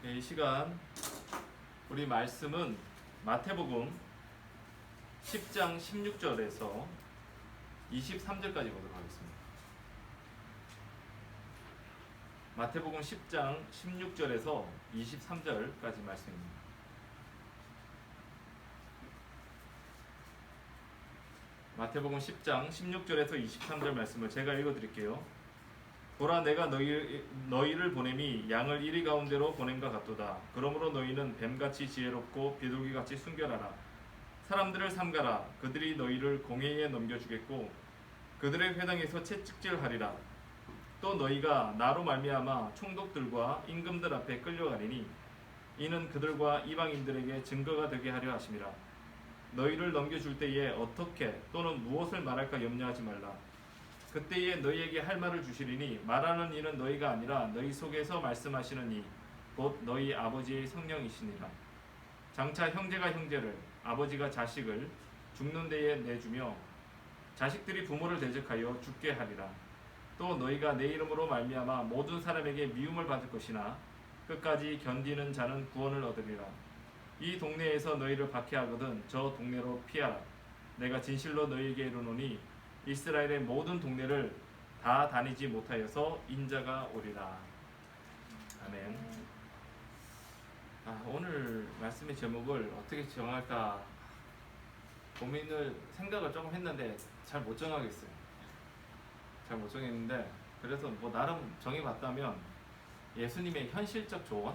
이 시간 우리 말씀은 마태복음 10장 16절에서 23절까지 보도록 하겠습니다. 마태복음 10장 16절에서 23절까지 말씀입니다. 마태복음 10장 16절에서 23절 말씀을 제가 읽어드릴게요. 보라, 내가 너희를 보냄이 양을 이리 가운데로 보냄과 같도다. 그러므로 너희는 뱀같이 지혜롭고 비둘기같이 순결하라. 사람들을 삼가라. 그들이 너희를 공회에 넘겨주겠고 그들의 회당에서 채찍질하리라. 또 너희가 나로 말미암아 총독들과 임금들 앞에 끌려가리니 이는 그들과 이방인들에게 증거가 되게 하려 하심이라. 너희를 넘겨줄 때에 어떻게 또는 무엇을 말할까 염려하지 말라. 그때에 너희에게 할 말을 주시리니 말하는 이는 너희가 아니라 너희 속에서 말씀하시는 이 곧 너희 아버지의 성령이시니라. 장차 형제가 형제를 아버지가 자식을 죽는 데에 내주며 자식들이 부모를 대적하여 죽게 하리라. 또 너희가 내 이름으로 말미암아 모든 사람에게 미움을 받을 것이나 끝까지 견디는 자는 구원을 얻으리라. 이 동네에서 너희를 박해하거든 저 동네로 피하라. 내가 진실로 너희에게 이르노니 이스라엘의 모든 동네를 다 다니지 못하여서 인자가 오리라. 아멘. 오늘 말씀의 제목을 어떻게 정할까 생각을 조금 했는데 잘 못 정하겠어요. 잘 못 정했는데 그래서 나름 정해봤다면 예수님의 현실적 조언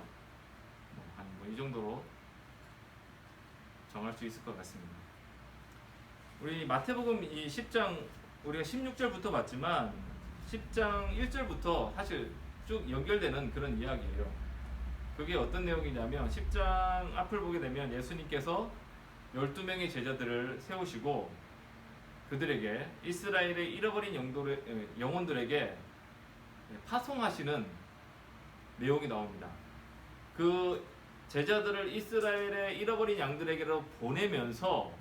한 이 정도로 정할 수 있을 것 같습니다. 우리 마태복음 이 10장 우리가 16절부터 봤지만 10장 1절부터 사실 쭉 연결되는 그런 이야기예요. 그게 어떤 내용이냐면 10장 앞을 보게 되면 예수님께서 12명의 제자들을 세우시고 그들에게 이스라엘의 잃어버린 영혼들에게 파송하시는 내용이 나옵니다. 그 제자들을 이스라엘의 잃어버린 양들에게로 보내면서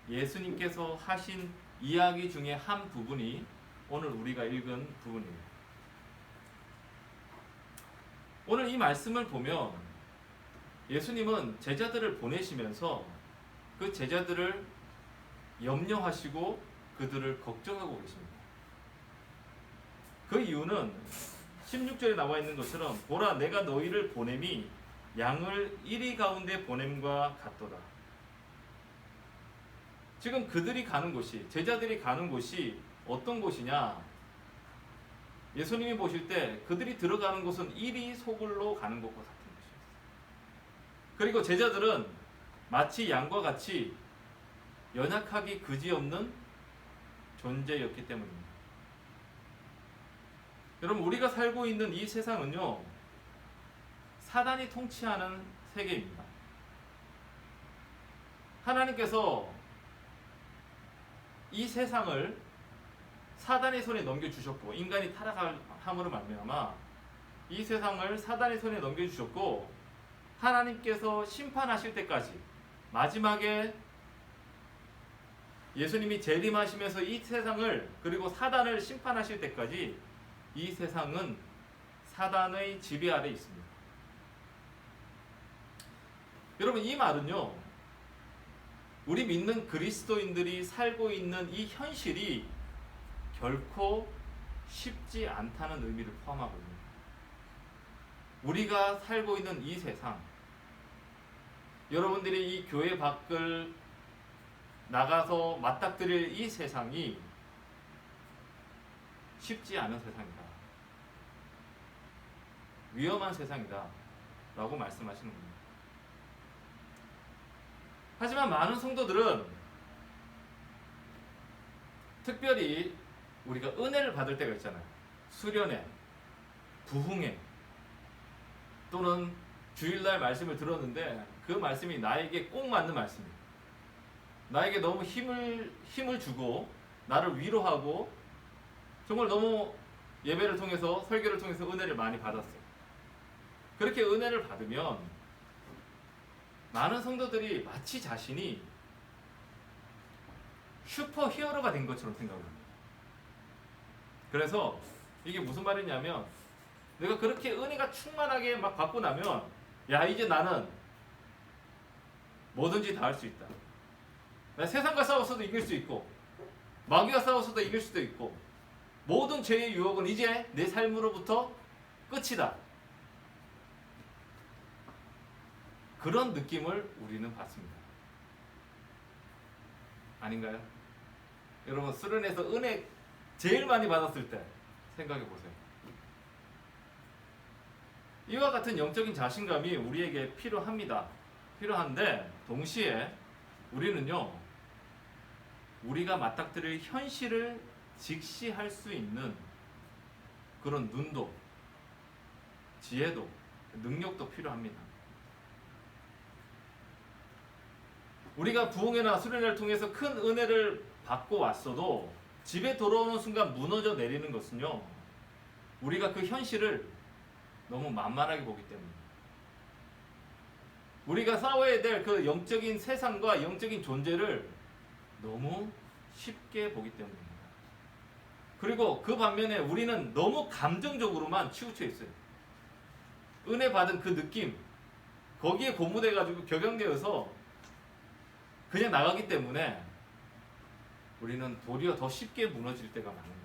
예수님께서 하신 이야기 중에 한 부분이 오늘 우리가 읽은 부분입니다. 오늘 이 말씀을 보면 예수님은 제자들을 보내시면서 그 제자들을 염려하시고 그들을 걱정하고 계십니다. 그 이유는 16절에 나와 있는 것처럼 보라, 내가 너희를 보냄이 양을 이리 가운데 보냄과 같도다. 지금 그들이 가는 곳이, 제자들이 가는 곳이 어떤 곳이냐? 예수님이 보실 때 그들이 들어가는 곳은 이리 소굴로 가는 곳과 같은 곳이었어요. 그리고 제자들은 마치 양과 같이 연약하기 그지없는 존재였기 때문입니다. 여러분, 우리가 살고 있는 이 세상은요, 사단이 통치하는 세계입니다. 하나님께서 이 세상을 사단의 손에 넘겨주셨고 인간이 타락함으로 말미암아 이 세상을 사단의 손에 넘겨주셨고 하나님께서 심판하실 때까지 마지막에 예수님이 재림하시면서 이 세상을 그리고 사단을 심판하실 때까지 이 세상은 사단의 지배 아래 있습니다. 여러분, 이 말은요, 우리 믿는 그리스도인들이 살고 있는 이 현실이 결코 쉽지 않다는 의미를 포함하거든요. 우리가 살고 있는 이 세상, 여러분들이 이 교회 밖을 나가서 맞닥뜨릴 이 세상이 쉽지 않은 세상이다. 위험한 세상이다. 라고 말씀하시는 겁니다. 하지만 많은 성도들은 특별히 우리가 은혜를 받을 때가 있잖아요. 수련회, 부흥회, 또는 주일날 말씀을 들었는데 그 말씀이 나에게 꼭 맞는 말씀이에요. 나에게 너무 힘을 주고 나를 위로하고 정말 너무 예배를 통해서 설교를 통해서 은혜를 많이 받았어요. 그렇게 은혜를 받으면 많은 성도들이 마치 자신이 슈퍼 히어로가 된 것처럼 생각을 합니다. 그래서 이게 무슨 말이냐면 내가 그렇게 은혜가 충만하게 막 받고 나면 야, 이제 나는 뭐든지 다 할 수 있다. 나 세상과 싸워서도 이길 수 있고 마귀와 싸워서도 이길 수도 있고 모든 죄의 유혹은 이제 내 삶으로부터 끝이다. 그런 느낌을 우리는 받습니다. 아닌가요? 여러분, 수련회에서 은혜 제일 많이 받았을 때 생각해 보세요. 이와 같은 영적인 자신감이 우리에게 필요합니다. 필요한데 동시에 우리는요, 우리가 맞닥뜨릴 현실을 직시할 수 있는 그런 눈도, 지혜도, 능력도 필요합니다. 우리가 부흥회나 수련회를 통해서 큰 은혜를 받고 왔어도 집에 돌아오는 순간 무너져 내리는 것은요, 우리가 그 현실을 너무 만만하게 보기 때문입니다. 우리가 싸워야 될 그 영적인 세상과 영적인 존재를 너무 쉽게 보기 때문입니다. 그리고 그 반면에 우리는 너무 감정적으로만 치우쳐 있어요. 은혜 받은 그 느낌, 거기에 고무돼가지고 격양되어서 그냥 나가기 때문에 우리는 도리어 더 쉽게 무너질 때가 많습니다.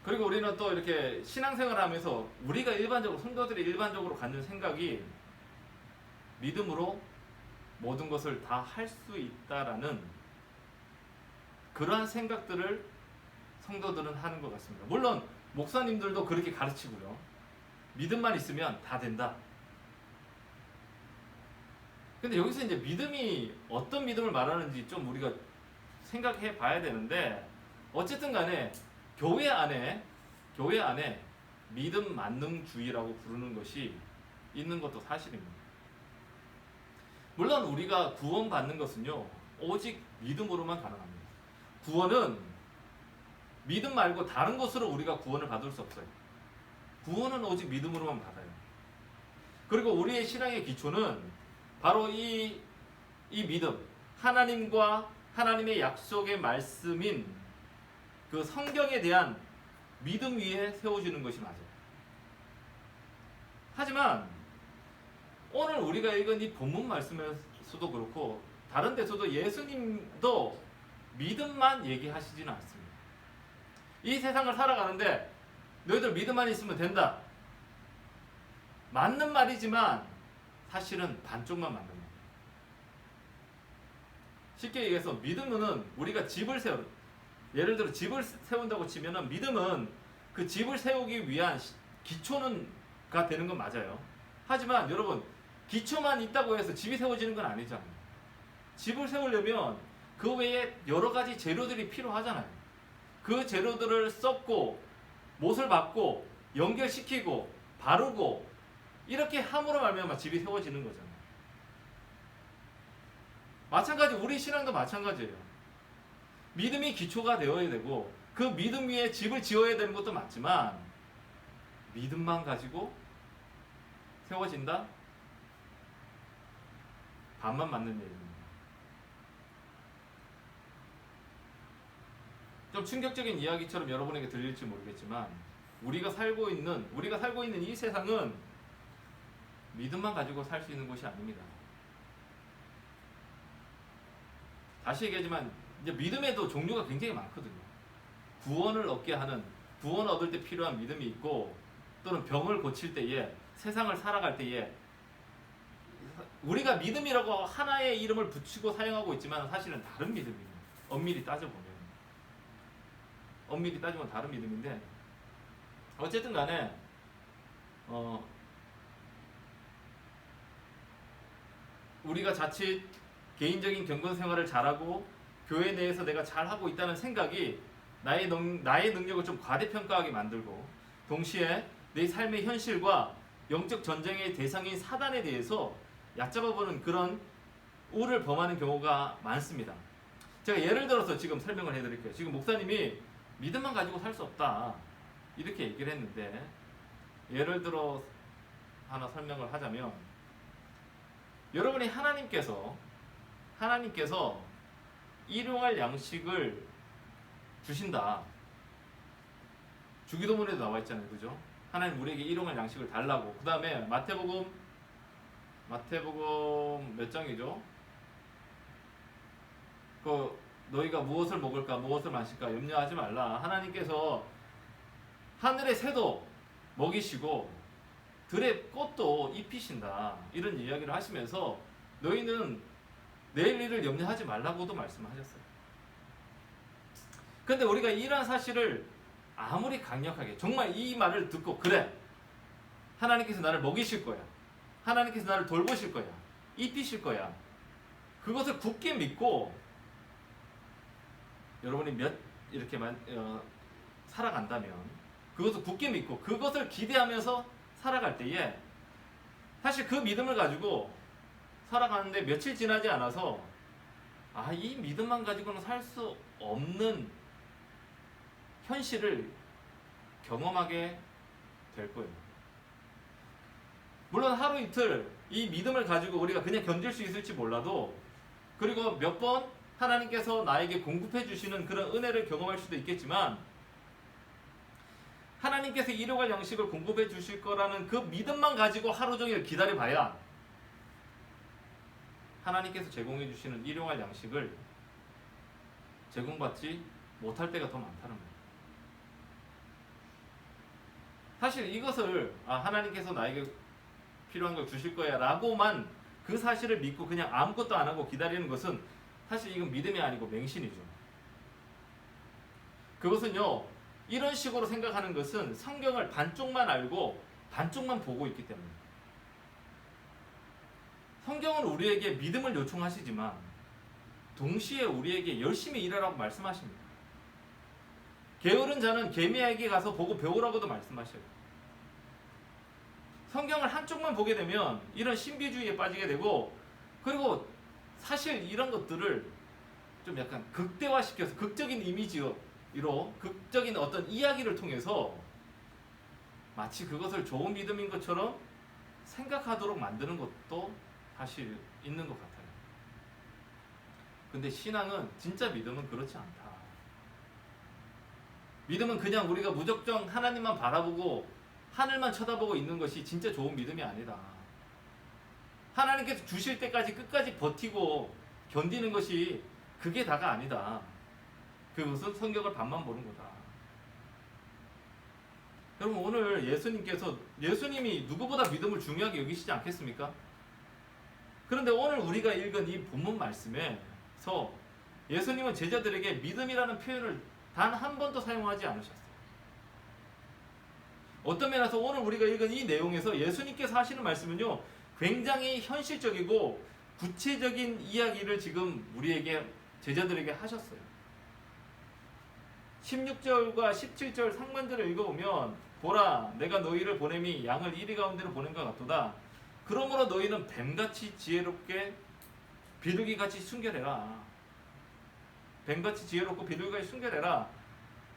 그리고 우리는 또 이렇게 신앙생활을 하면서 우리가 일반적으로, 성도들이 일반적으로 갖는 생각이 믿음으로 모든 것을 다 할 수 있다라는 그러한 생각들을 성도들은 하는 것 같습니다. 물론 목사님들도 그렇게 가르치고요. 믿음만 있으면 다 된다. 근데 여기서 이제 믿음이 어떤 믿음을 말하는지 좀 우리가 생각해 봐야 되는데, 어쨌든 간에 교회 안에 믿음 만능주의라고 부르는 것이 있는 것도 사실입니다. 물론 우리가 구원받는 것은요, 오직 믿음으로만 가능합니다. 구원은 믿음 말고 다른 것으로 우리가 구원을 받을 수 없어요. 구원은 오직 믿음으로만 받아요. 그리고 우리의 신앙의 기초는 바로 이 믿음, 하나님과 하나님의 약속의 말씀인 그 성경에 대한 믿음 위에 세워지는 것이 맞아요. 하지만 오늘 우리가 읽은 이 본문 말씀에서도 그렇고 다른 데서도 예수님도 믿음만 얘기하시지는 않습니다. 이 세상을 살아가는데 너희들 믿음만 있으면 된다. 맞는 말이지만 사실은 반쪽만 맞는 거예요. 쉽게 얘기해서 믿음은 우리가 집을 세워, 예를 들어 집을 세운다고 치면은 믿음은 그 집을 세우기 위한 기초는가 되는 건 맞아요. 하지만 여러분, 기초만 있다고 해서 집이 세워지는 건 아니잖아요. 집을 세우려면 그 외에 여러 가지 재료들이 필요하잖아요. 그 재료들을 썩고 못을 박고 연결시키고 바르고 이렇게 함으로 말미암아 집이 세워지는 거잖아요. 마찬가지, 우리 신앙도 마찬가지예요. 믿음이 기초가 되어야 되고 그 믿음 위에 집을 지어야 되는 것도 맞지만 믿음만 가지고 세워진다? 반만 맞는 얘기입니다. 좀 충격적인 이야기처럼 여러분에게 들릴지 모르겠지만 우리가 살고 있는 이 세상은 믿음만 가지고 살 수 있는 곳이 아닙니다. 다시 얘기하지만 이제 믿음에도 종류가 굉장히 많거든요. 구원을 얻게 하는, 구원 얻을 때 필요한 믿음이 있고, 또는 병을 고칠 때에, 세상을 살아갈 때에 우리가 믿음이라고 하나의 이름을 붙이고 사용하고 있지만 사실은 다른 믿음이에요. 엄밀히 따져보면 다른 믿음인데, 어쨌든 간에 우리가 자칫 개인적인 경건 생활을 잘하고 교회 내에서 내가 잘하고 있다는 생각이 나의 능력을 좀 과대평가하게 만들고, 동시에 내 삶의 현실과 영적 전쟁의 대상인 사단에 대해서 얕잡아보는 그런 우를 범하는 경우가 많습니다. 제가 예를 들어서 지금 설명을 해드릴게요. 지금 목사님이 믿음만 가지고 살 수 없다 이렇게 얘기를 했는데, 예를 들어 하나 설명을 하자면, 여러분이 하나님께서 일용할 양식을 주신다. 주기도문에도 나와 있잖아요, 그죠? 하나님 우리에게 일용할 양식을 달라고. 그 다음에 마태복음 몇 장이죠? 그 너희가 무엇을 먹을까 무엇을 마실까 염려하지 말라. 하나님께서 하늘의 새도 먹이시고 들의 꽃도 입히신다. 이런 이야기를 하시면서 너희는 내일 일을 염려하지 말라고도 말씀하셨어요. 근데 우리가 이러한 사실을 아무리 강력하게 정말 이 말을 듣고 그래 하나님께서 나를 먹이실 거야, 하나님께서 나를 돌보실 거야, 입히실 거야, 그것을 굳게 믿고 여러분이 이렇게만 살아간다면, 그것을 굳게 믿고 그것을 기대하면서 살아갈 때에 사실 그 믿음을 가지고 살아가는데 며칠 지나지 않아서 이 믿음만 가지고는 살 수 없는 현실을 경험하게 될 거예요. 물론 하루 이틀 이 믿음을 가지고 우리가 그냥 견딜 수 있을지 몰라도, 그리고 몇 번 하나님께서 나에게 공급해 주시는 그런 은혜를 경험할 수도 있겠지만, 하나님께서 일용할 양식을 공급해 주실 거라는 그 믿음만 가지고 하루 종일 기다려 봐야 하나님께서 제공해 주시는 일용할 양식을 제공받지 못할 때가 더 많다는 거예요. 사실 이것을 하나님께서 나에게 필요한 걸 주실 거야 라고만 그 사실을 믿고 그냥 아무것도 안 하고 기다리는 것은 사실 이건 믿음이 아니고 맹신이죠. 그것은요, 이런 식으로 생각하는 것은 성경을 반쪽만 알고 반쪽만 보고 있기 때문입니다. 성경은 우리에게 믿음을 요청하시지만 동시에 우리에게 열심히 일하라고 말씀하십니다. 게으른 자는 개미에게 가서 보고 배우라고도 말씀하셔요. 성경을 한쪽만 보게 되면 이런 신비주의에 빠지게 되고, 그리고 사실 이런 것들을 좀 약간 극대화시켜서 극적인 이미지로 극적인 어떤 이야기를 통해서 마치 그것을 좋은 믿음인 것처럼 생각하도록 만드는 것도 사실 있는 것 같아요. 근데 신앙은, 진짜 믿음은 그렇지 않다. 믿음은 그냥 우리가 무작정 하나님만 바라보고 하늘만 쳐다보고 있는 것이 진짜 좋은 믿음이 아니다. 하나님께서 주실 때까지 끝까지 버티고 견디는 것이 그게 다가 아니다. 그것은 성경을 반만 보는 거다. 여러분, 오늘 예수님이 누구보다 믿음을 중요하게 여기시지 않겠습니까? 그런데 오늘 우리가 읽은 이 본문 말씀에서 예수님은 제자들에게 믿음이라는 표현을 단 한 번도 사용하지 않으셨어요. 어떤 면에서 오늘 우리가 읽은 이 내용에서 예수님께서 하시는 말씀은요, 굉장히 현실적이고 구체적인 이야기를 지금 우리에게, 제자들에게 하셨어요. 16절과 17절 상반절을 읽어보면, 보라 내가 너희를 보냄이 양을 이리 가운데로 보낸 것 같도다. 그러므로 너희는 뱀같이 지혜롭게 비둘기같이 순결해라. 뱀같이 지혜롭고 비둘기같이 순결해라.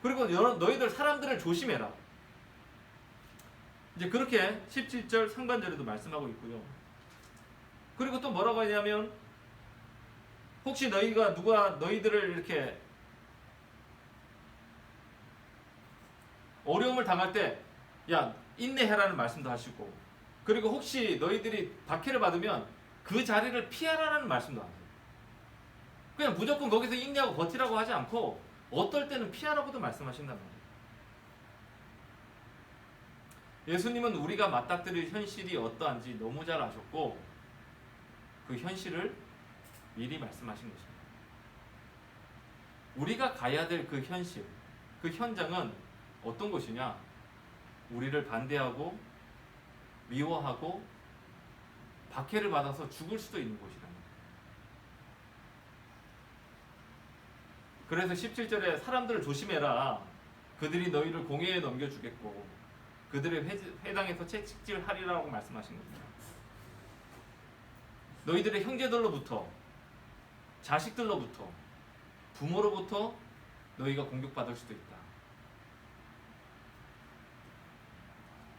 그리고 너희들 사람들을 조심해라. 이제 그렇게 17절 상반절에도 말씀하고 있고요. 그리고 또 뭐라고 하냐면, 혹시 누가 너희들을 이렇게 어려움을 당할 때 야 인내해라는 말씀도 하시고, 그리고 혹시 너희들이 박해를 받으면 그 자리를 피하라는 말씀도 하세요. 그냥 무조건 거기서 인내하고 버티라고 하지 않고 어떨 때는 피하라고도 말씀하신단 말이에요. 예수님은 우리가 맞닥뜨릴 현실이 어떠한지 너무 잘 아셨고 그 현실을 미리 말씀하신 것입니다. 우리가 가야 될 그 현실, 그 현장은 어떤 것이냐? 우리를 반대하고 미워하고 박해를 받아서 죽을 수도 있는 곳이랍니다. 그래서 17절에 사람들을 조심해라. 그들이 너희를 공회에 넘겨주겠고 그들의 회당에서 채찍질하리라고 말씀하신 겁니다. 너희들의 형제들로부터, 자식들로부터, 부모로부터 너희가 공격받을 수도 있다.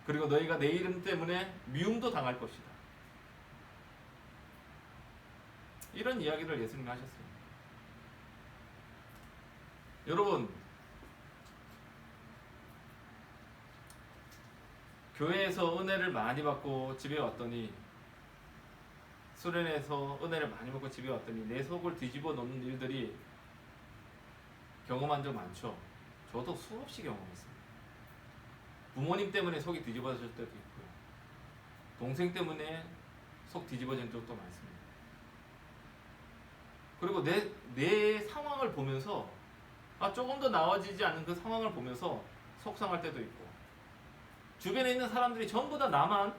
그리고 너희가 내 이름 때문에 미움도 당할 것이다. 이런 이야기를 예수님이 하셨어요. 여러분, 교회에서 은혜를 많이 받고 집에 왔더니, 수련회에서 은혜를 많이 받고 집에 왔더니 내 속을 뒤집어 놓는 일들이 경험한 적 많죠. 저도 수없이 경험했습니다. 부모님 때문에 속이 뒤집어질 때도 있고요. 동생 때문에 속 뒤집어진 적도 많습니다. 그리고 내 상황을 보면서 조금 더 나아지지 않는 그 상황을 보면서 속상할 때도 있고, 주변에 있는 사람들이 전부 다 나만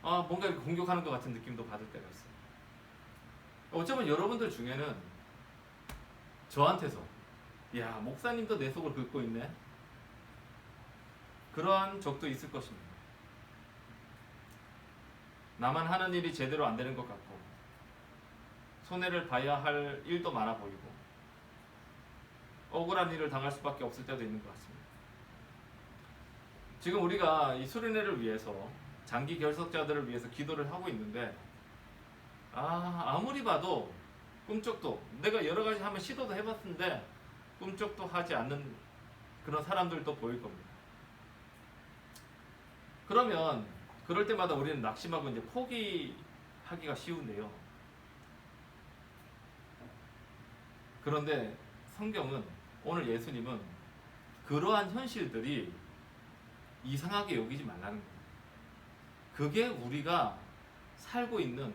뭔가 이렇게 공격하는 것 같은 느낌도 받을 때가 있어요. 어쩌면 여러분들 중에는 저한테서 야, 목사님도 내 속을 긁고 있네, 그러한 적도 있을 것입니다. 나만 하는 일이 제대로 안 되는 것 같고 손해를 봐야 할 일도 많아 보이고 억울한 일을 당할 수밖에 없을 때도 있는 것 같습니다. 지금 우리가 이 수련회를 위해서, 장기 결석자들을 위해서 기도를 하고 있는데 아무리 봐도 꿈쩍도, 내가 여러 가지 한번 시도도 해봤는데 꿈쩍도 하지 않는 그런 사람들도 보일 겁니다. 그러면 그럴 때마다 우리는 낙심하고 이제 포기하기가 쉬운데요. 그런데 성경은, 오늘 예수님은 그러한 현실들이 이상하게 여기지 말라는 거예요. 그게 우리가 살고 있는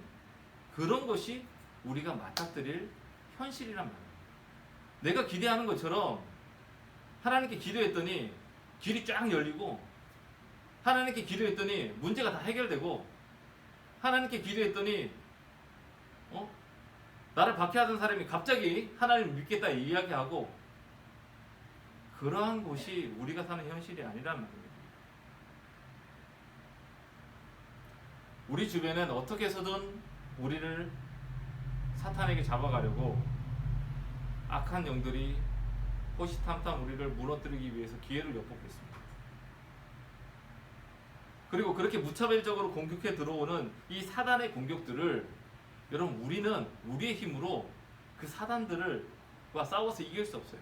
그런 것이 우리가 맞닥뜨릴 현실이란 말이에요. 내가 기대하는 것처럼 하나님께 기도했더니 길이 쫙 열리고, 하나님께 기도했더니 문제가 다 해결되고, 하나님께 기도했더니 나를 박해하던 사람이 갑자기 하나님을 믿겠다 이야기하고, 그러한 곳이 우리가 사는 현실이 아니란 말입니다. 우리 주변엔 어떻게 해서든 우리를 사탄에게 잡아가려고 악한 영들이 호시탐탐 우리를 무너뜨리기 위해서 기회를 엿보고 있습니다. 그리고 그렇게 무차별적으로 공격해 들어오는 이 사단의 공격들을, 여러분, 우리는 우리의 힘으로 그 사단들과 싸워서 이길 수 없어요.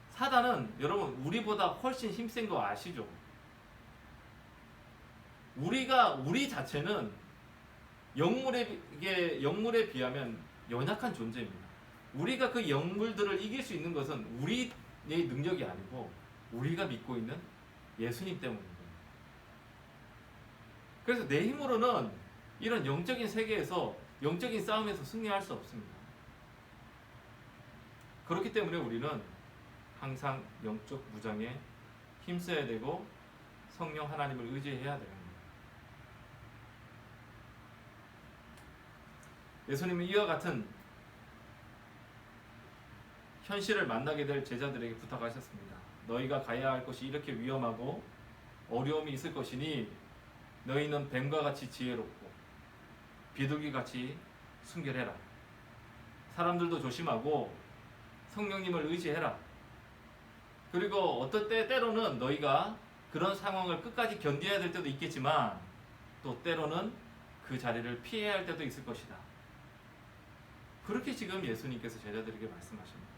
사단은 여러분 우리보다 훨씬 힘센 거 아시죠? 우리 자체는 영물에 비하면 연약한 존재입니다. 우리가 그 영물들을 이길 수 있는 것은 우리의 능력이 아니고 우리가 믿고 있는 예수님 때문입니다. 그래서 내 힘으로는 이런 영적인 세계에서, 영적인 싸움에서 승리할 수 없습니다. 그렇기 때문에 우리는 항상 영적 무장에 힘써야 되고 성령 하나님을 의지해야 됩니다. 예수님은 이와 같은 현실을 만나게 될 제자들에게 부탁하셨습니다. 너희가 가야 할 것이 이렇게 위험하고 어려움이 있을 것이니 너희는 뱀과 같이 지혜롭고 비둘기같이 순결해라. 사람들도 조심하고 성령님을 의지해라. 그리고 어떨 때 때로는 너희가 그런 상황을 끝까지 견뎌야 될 때도 있겠지만 또 때로는 그 자리를 피해야 할 때도 있을 것이다. 그렇게 지금 예수님께서 제자들에게 말씀하십니다.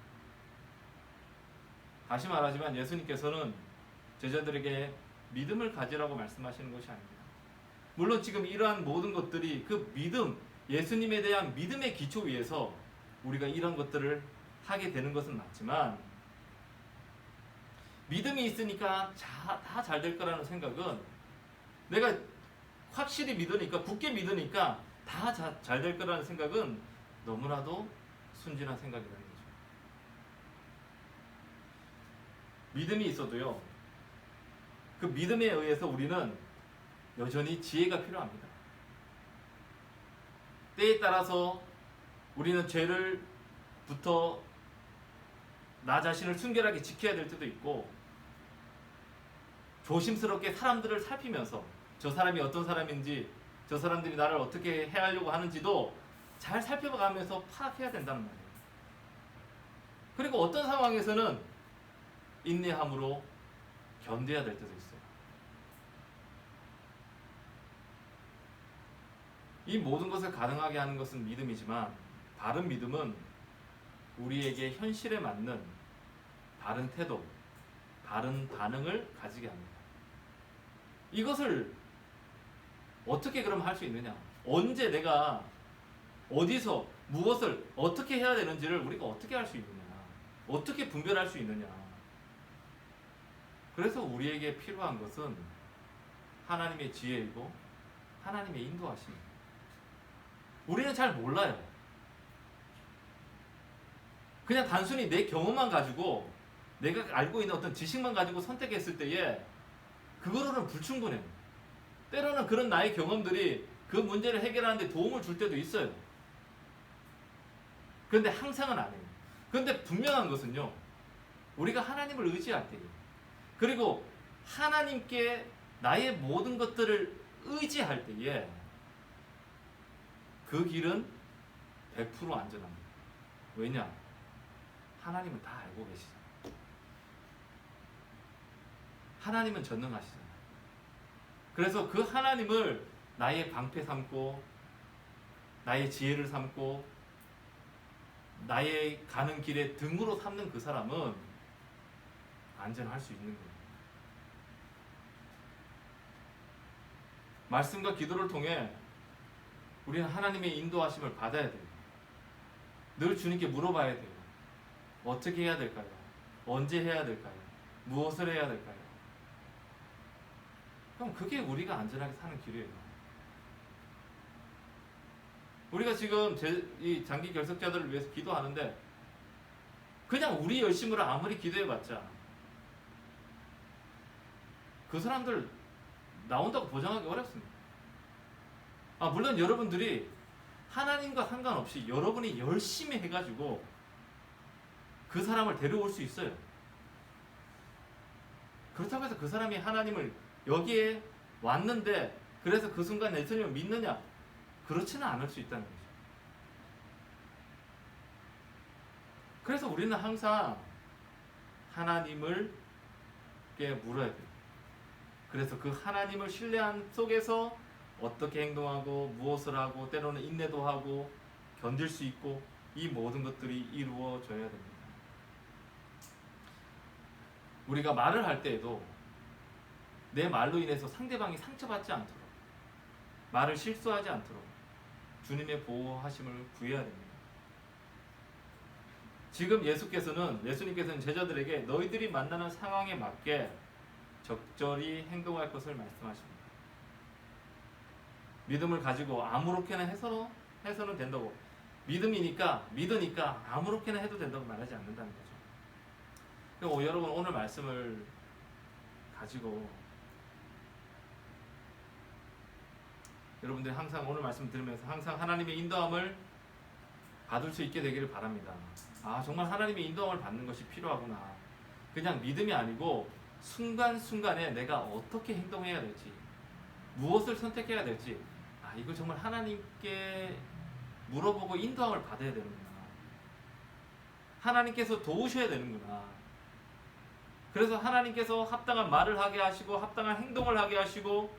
다시 말하지만 예수님께서는 제자들에게 믿음을 가지라고 말씀하시는 것이 아닙니다. 물론 지금 이러한 모든 것들이 그 믿음, 예수님에 대한 믿음의 기초 위에서 우리가 이런 것들을 하게 되는 것은 맞지만, 믿음이 있으니까 다 잘 될 거라는 생각은, 내가 확실히 믿으니까, 굳게 믿으니까 다 잘 될 거라는 생각은 너무나도 순진한 생각이라는 거죠. 믿음이 있어도요, 그 믿음에 의해서 우리는 여전히 지혜가 필요합니다. 때에 따라서 우리는 죄를부터 나 자신을 순결하게 지켜야 될 때도 있고, 조심스럽게 사람들을 살피면서 저 사람이 어떤 사람인지, 저 사람들이 나를 어떻게 해하려고 하는지도 잘 살펴가면서 파악해야 된다는 말이에요. 그리고 어떤 상황에서는 인내함으로 견뎌야 될 때도 있어요. 이 모든 것을 가능하게 하는 것은 믿음이지만, 바른 믿음은 우리에게 현실에 맞는 바른 태도, 바른 반응을 가지게 합니다. 이것을 어떻게 그럼 할 수 있느냐? 언제 내가 어디서 무엇을 어떻게 해야 되는지를 우리가 어떻게 할 수 있느냐? 어떻게 분별할 수 있느냐? 그래서 우리에게 필요한 것은 하나님의 지혜이고 하나님의 인도하심입니다. 우리는 잘 몰라요. 그냥 단순히 내 경험만 가지고 내가 알고 있는 어떤 지식만 가지고 선택했을 때에 그거로는 불충분해요. 때로는 그런 나의 경험들이 그 문제를 해결하는 데 도움을 줄 때도 있어요. 그런데 항상은 아니에요. 그런데 분명한 것은요, 우리가 하나님을 의지할 때예요. 그리고 하나님께 나의 모든 것들을 의지할 때에 그 길은 100% 안전합니다. 왜냐? 하나님은 다 알고 계시잖아요. 하나님은 전능하시잖아요. 그래서 그 하나님을 나의 방패 삼고 나의 지혜를 삼고 나의 가는 길에 등으로 삼는 그 사람은 안전할 수 있는 거예요. 말씀과 기도를 통해 우리는 하나님의 인도하심을 받아야 돼요. 늘 주님께 물어봐야 돼요. 어떻게 해야 될까요? 언제 해야 될까요? 무엇을 해야 될까요? 그럼 그게 우리가 안전하게 사는 길이에요. 우리가 지금 이 장기 결석자들을 위해서 기도하는데 그냥 우리 열심으로 아무리 기도해봤자 그 사람들 나온다고 보장하기 어렵습니다. 물론 여러분들이 하나님과 상관없이 여러분이 열심히 해가지고 그 사람을 데려올 수 있어요. 그렇다고 해서 그 사람이 하나님을 여기에 왔는데 그래서 그 순간 예수님을 믿느냐? 그렇지는 않을 수 있다는 거죠. 그래서 우리는 항상 하나님을 물어야 돼요. 그래서 그 하나님을 신뢰한 속에서 어떻게 행동하고 무엇을 하고 때로는 인내도 하고 견딜 수 있고 이 모든 것들이 이루어져야 됩니다. 우리가 말을 할 때에도 내 말로 인해서 상대방이 상처받지 않도록 말을 실수하지 않도록 주님의 보호하심을 구해야 됩니다. 지금 예수님께서는 제자들에게 너희들이 만나는 상황에 맞게 적절히 행동할 것을 말씀하십니다. 믿음을 가지고 아무렇게나 해서는 된다고, 믿으니까 아무렇게나 해도 된다고 말하지 않는다는 거죠. 여러분 오늘 말씀을 가지고 여러분들이 항상 오늘 말씀 들으면서 항상 하나님의 인도함을 받을 수 있게 되기를 바랍니다. 정말 하나님의 인도함을 받는 것이 필요하구나. 그냥 믿음이 아니고 순간순간에 내가 어떻게 행동해야 될지, 무엇을 선택해야 될지, 이거 정말 하나님께 물어보고 인도함을 받아야 되는구나. 하나님께서 도우셔야 되는구나. 그래서 하나님께서 합당한 말을 하게 하시고 합당한 행동을 하게 하시고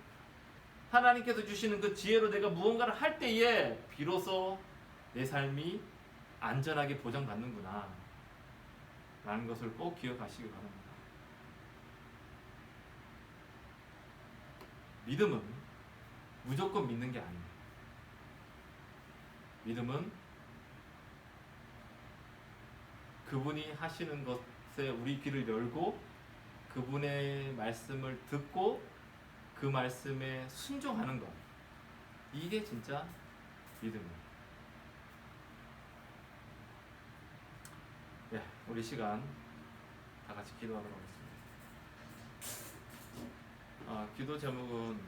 하나님께서 주시는 그 지혜로 내가 무언가를 할 때에 비로소 내 삶이 안전하게 보장받는구나 라는 것을 꼭 기억하시기 바랍니다. 믿음은 무조건 믿는 게 아닙니다. 믿음은 그분이 하시는 것에 우리 귀를 열고 그분의 말씀을 듣고 그 말씀에 순종하는 것, 이게 진짜 믿음입니다. 우리 시간 다 같이 기도하도록 하겠습니다. 기도 제목은